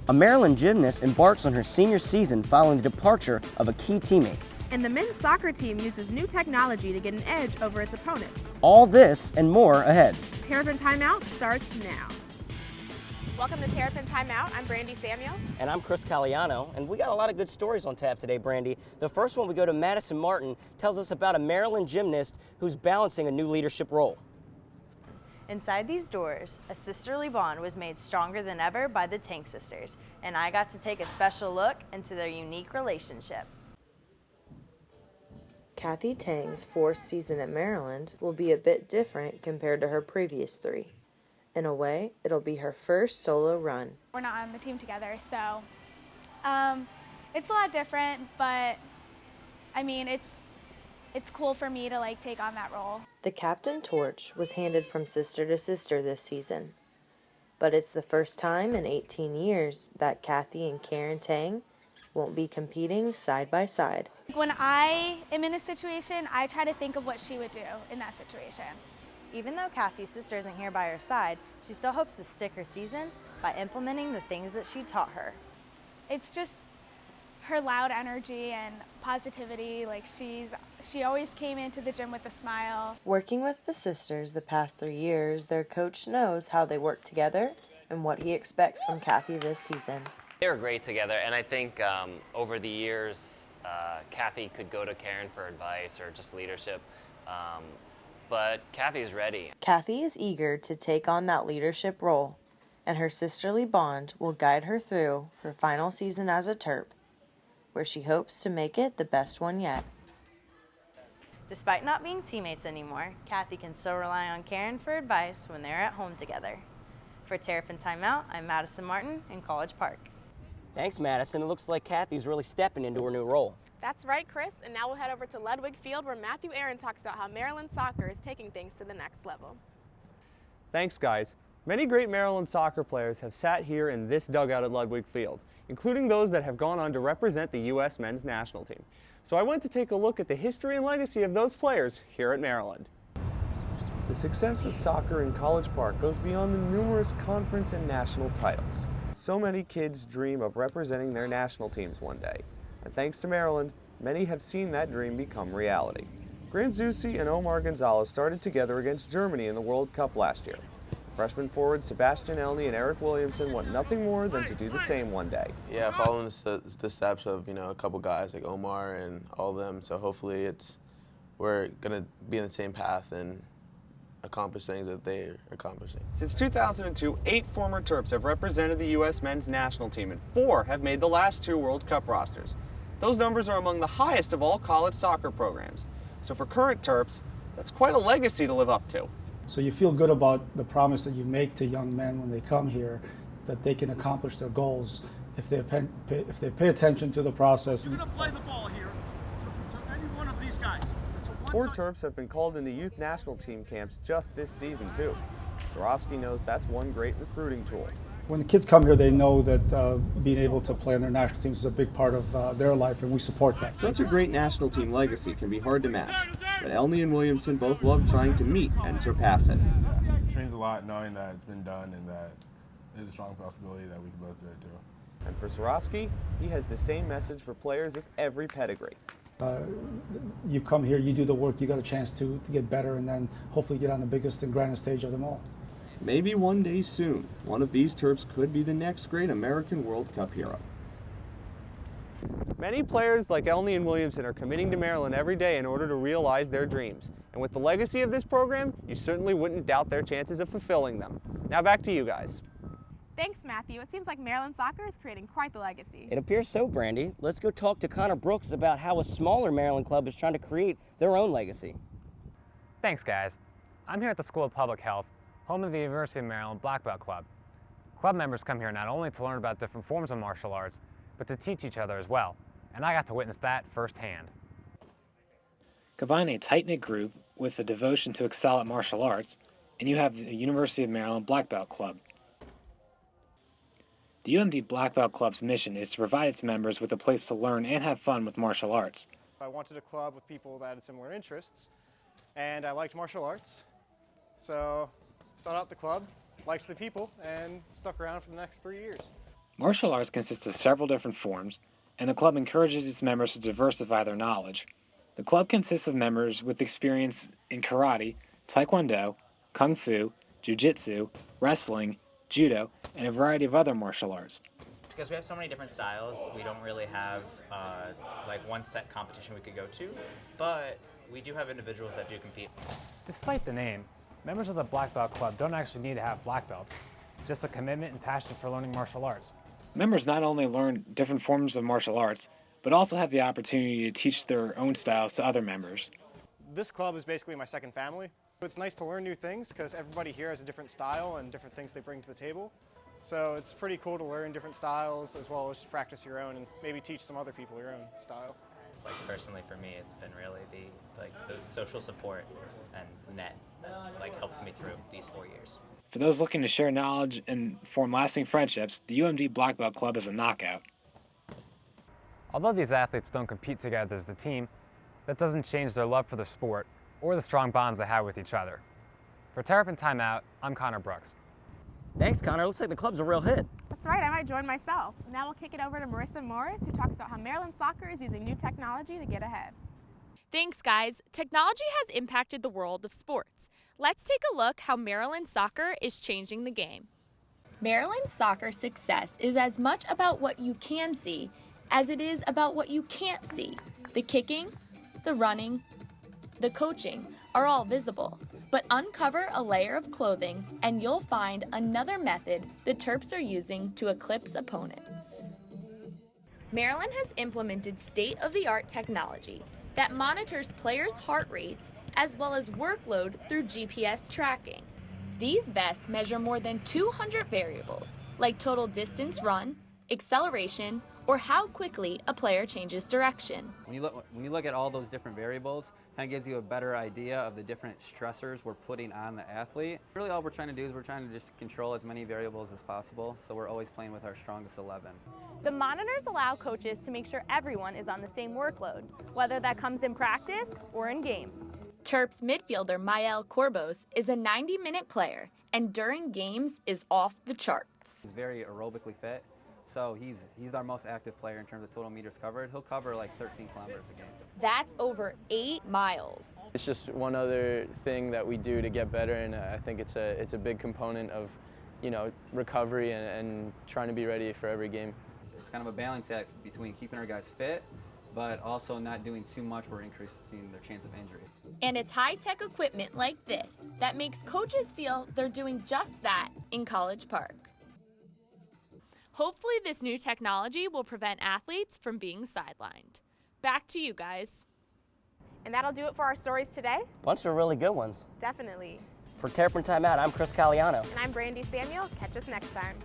A Maryland gymnast embarks on her senior season following the departure of a key teammate. And the men's soccer team uses new technology to get an edge over its opponents. All this and more ahead. Terrapin Timeout starts now. Welcome to Terrapin Timeout. I'm Brandy Samuel. And I'm Chris Caliano, and we got a lot of good stories on tap today, Brandy. The first one, we go to Madison Martin, tells us about a Maryland gymnast who's balancing a new leadership role. Inside these doors, a sisterly bond was made stronger than ever by the Tank sisters, and I got to take a special look into their unique relationship. Kathy Tang's fourth season at Maryland will be a bit different compared to her previous three. In a way, it'll be her first solo run. We're not on the team together, so it's a lot different, but I mean, it's cool for me to take on that role. The captain torch was handed from sister to sister this season, but it's the first time in 18 years that Kathy and Karen Tang won't be competing side by side. When I am in a situation, I try to think of what she would do in that situation. Even though Kathy's sister isn't here by her side, she still hopes to stick her season by implementing the things that she taught her. It's just her loud energy and positivity. She always came into the gym with a smile. Working with the sisters the past 3 years, their coach knows how they work together and what he expects from Kathy this season. They were great together, and I think over the years, Kathy could go to Karen for advice or just leadership. But Kathy's ready. Kathy is eager to take on that leadership role, and her sisterly bond will guide her through her final season as a Terp, where she hopes to make it the best one yet. Despite not being teammates anymore, Kathy can still rely on Karen for advice when they're at home together. For Terrapin Timeout, I'm Madison Martin in College Park. Thanks, Madison. It looks like Kathy's really stepping into her new role. That's right, Chris. And now we'll head over to Ludwig Field, where Matthew Aaron talks about how Maryland soccer is taking things to the next level. Thanks, guys. Many great Maryland soccer players have sat here in this dugout at Ludwig Field, including those that have gone on to represent the U.S. men's national team. So I went to take a look at the history and legacy of those players here at Maryland. The success of soccer in College Park goes beyond the numerous conference and national titles. So many kids dream of representing their national teams one day. And thanks to Maryland, many have seen that dream become reality. Graham Zusi and Omar Gonzalez started together against Germany in the World Cup last year. Freshman forwards Sebastian Elney and Eric Williamson want nothing more than to do the same one day. Yeah, following the steps of a couple guys like Omar and all of them. So hopefully we're gonna be in the same path and accomplish things that they're accomplishing. Since 2002, 8 former Terps have represented the U.S. men's national team, and 4 have made the last 2 World Cup rosters. Those numbers are among the highest of all college soccer programs. So for current Terps, that's quite a legacy to live up to. So you feel good about the promise that you make to young men when they come here, that they can accomplish their goals if they pay attention to the process. You're going to play the ball here. Just any one of these guys. 4 Terps have been called into youth national team camps just this season, too. Zorofsky knows that's one great recruiting tool. When the kids come here, they know that being able to play on their national teams is a big part of their life, and we support that. Such a great national team legacy can be hard to match, but Elney and Williamson both love trying to meet and surpass it. It means a lot knowing that it's been done and that there's a strong possibility that we can both do it too. And for Zorofsky, he has the same message for players of every pedigree. You come here, you do the work, you got a chance to get better, and then hopefully get on the biggest and grandest stage of them all. Maybe one day soon, one of these Terps could be the next great American World Cup hero. Many players like Elney and Williamson are committing to Maryland every day in order to realize their dreams. And with the legacy of this program, you certainly wouldn't doubt their chances of fulfilling them. Now back to you guys. Thanks, Matthew. It seems like Maryland soccer is creating quite the legacy. It appears so, Brandy. Let's go talk to Connor Brooks about how a smaller Maryland club is trying to create their own legacy. Thanks, guys. I'm here at the School of Public Health, home of the University of Maryland Black Belt Club. Club members come here not only to learn about different forms of martial arts, but to teach each other as well. And I got to witness that firsthand. Combine a tight-knit group with a devotion to excel at martial arts, and you have the University of Maryland Black Belt Club. The UMD Black Belt Club's mission is to provide its members with a place to learn and have fun with martial arts. I wanted a club with people that had similar interests, and I liked martial arts, so sought out the club, liked the people, and stuck around for the next 3 years. Martial arts consists of several different forms, and the club encourages its members to diversify their knowledge. The club consists of members with experience in karate, taekwondo, kung fu, jiu-jitsu, wrestling, judo, and a variety of other martial arts. Because we have so many different styles, we don't really have like one set competition we could go to, but we do have individuals that do compete. Despite the name, members of the Black Belt Club don't actually need to have black belts, just a commitment and passion for learning martial arts. Members not only learn different forms of martial arts, but also have the opportunity to teach their own styles to other members. This club is basically my second family. It's nice to learn new things because everybody here has a different style and different things they bring to the table. So it's pretty cool to learn different styles as well as just practice your own and maybe teach some other people your own style. It's like personally for me, it's been really the social support and net that's like helped me through these 4 years. For those looking to share knowledge and form lasting friendships, the UMD Black Belt Club is a knockout. Although these athletes don't compete together as a team, that doesn't change their love for the sport or the strong bonds they have with each other. For Terrapin Timeout, I'm Connor Brooks. Thanks, Connor. Looks like the club's a real hit. That's right, I might join myself. Now we'll kick it over to Marissa Morris, who talks about how Maryland soccer is using new technology to get ahead. Thanks, guys. Technology has impacted the world of sports. Let's take a look how Maryland soccer is changing the game. Maryland soccer success is as much about what you can see as it is about what you can't see. The kicking, the running, the coaching are all visible. But uncover a layer of clothing and you'll find another method the Terps are using to eclipse opponents. Maryland has implemented state-of-the-art technology that monitors players' heart rates as well as workload through GPS tracking. These vests measure more than 200 variables, like total distance run, acceleration, or how quickly a player changes direction. When you look at all those different variables, kind of gives you a better idea of the different stressors we're putting on the athlete. Really all we're trying to do is we're trying to just control as many variables as possible, so we're always playing with our strongest 11. The monitors allow coaches to make sure everyone is on the same workload, whether that comes in practice or in games. Terps midfielder Mael Corbos is a 90-minute player and during games is off the charts. He's very aerobically fit, so he's our most active player in terms of total meters covered. He'll cover like 13 kilometers a game. That's over 8 miles. It's just one other thing that we do to get better, and I think it's a big component of, recovery and trying to be ready for every game. It's kind of a balance act between keeping our guys fit, but also not doing too much where increasing their chance of injury. And it's high-tech equipment like this that makes coaches feel they're doing just that in College Park. Hopefully this new technology will prevent athletes from being sidelined. Back to you guys. And that'll do it for our stories today. Bunch of really good ones. Definitely. For Terrapin Timeout, I'm Chris Caliano. And I'm Brandy Samuel. Catch us next time.